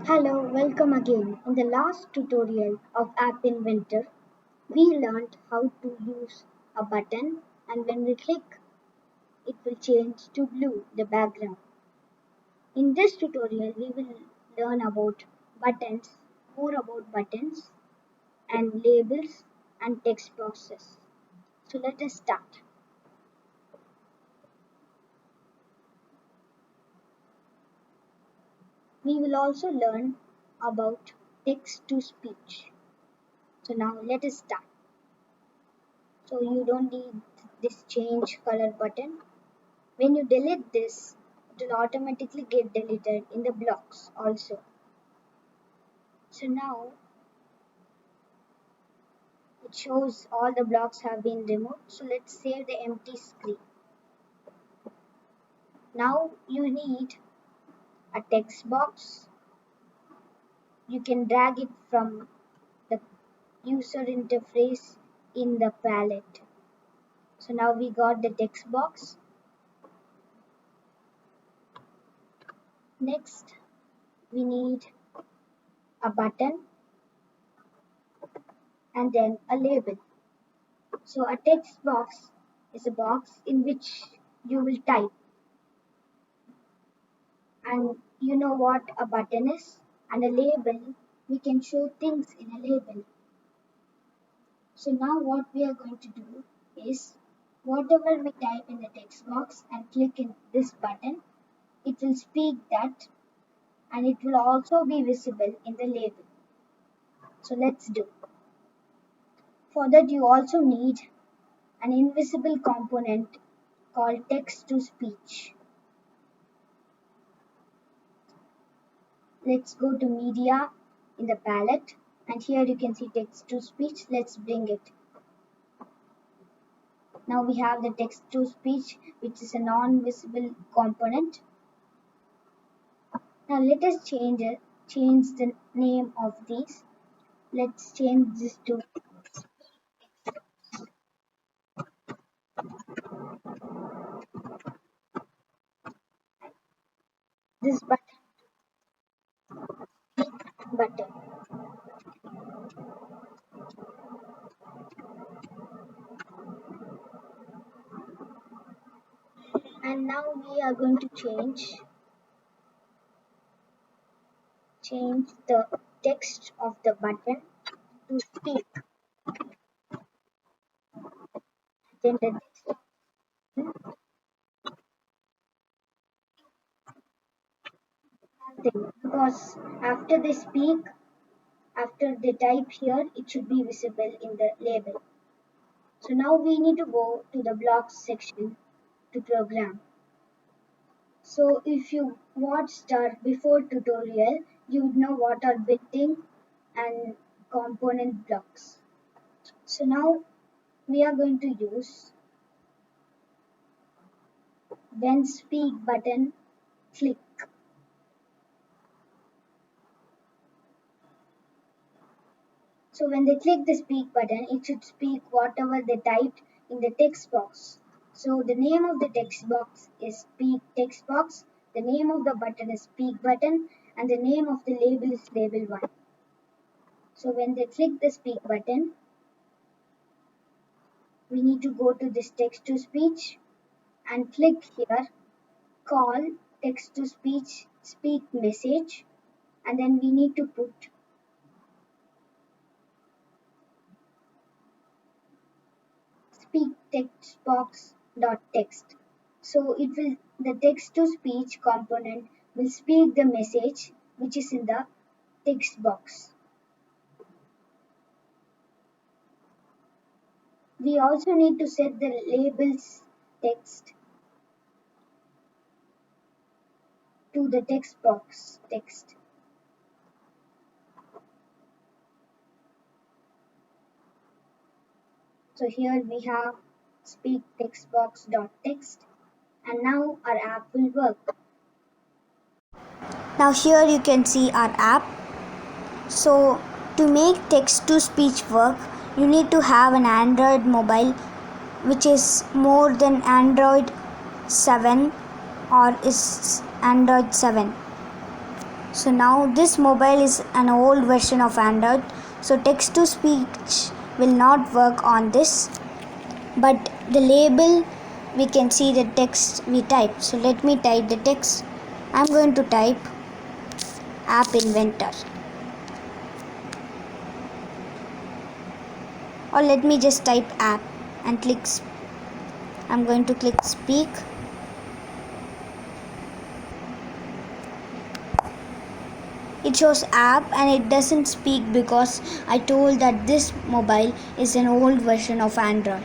Hello, welcome again. In the last tutorial of App Inventor, we learned how to use a button, and when we click, it will change to blue, the background. In this tutorial, we will learn about buttons, more about buttons and labels and text boxes. So let us start. We will also learn about text to speech. So now let us start. So you don't need this change color button. When you delete this, it will automatically get deleted in the blocks also. So now it shows all the blocks have been removed. So let's save the empty screen. Now you need a text box. You can drag it from the user interface in the palette. So now we got the text box. Next, we need a button and then a label. So a text box is a box in which you will type. And you know what a button is? And a label, we can show things in a label. So now what we are going to do is whatever we type in the text box and click in this button, it will speak that and it will also be visible in the label. So let's do. For that you also need an invisible component called text to speech. Let's go to media in the palette and here you can see text to speech. Let's bring it. Now we have the text to speech, which is a non-visible component. Now let us change the name of these. Let's change this to this button. And now we are going to change the text of the button to speak. Then the text thing, because after they speak, after they type here, it should be visible in the label. So now we need to go to the blocks section to program. So if you watched our before tutorial, you would know what are built-in and component blocks. So now we are going to use when speak button click. So when they click the speak button, it should speak whatever they typed in the text box. So the name of the text box is speak text box, the name of the button is speak button, and the name of the label is label 1. So when they click the speak button, we need to go to this text to speech and click here, call text to speech speak message, and then we need to put speak text box dot text. So the text to speech component will speak the message which is in the text box. We also need to set the labels text to the text box text. So here we have speak text box dot text, and now our app will work. Now here you can see our app. So to make text to speech work, you need to have an Android mobile which is more than Android 7 or is Android 7. So now this mobile is an old version of Android, so text to speech will not work on this, but the label we can see the text we type. So let me type the text. I'm going to type app inventor, or let me just type app and I'm going to click speak. It shows app and it doesn't speak because I told that this mobile is an old version of Android.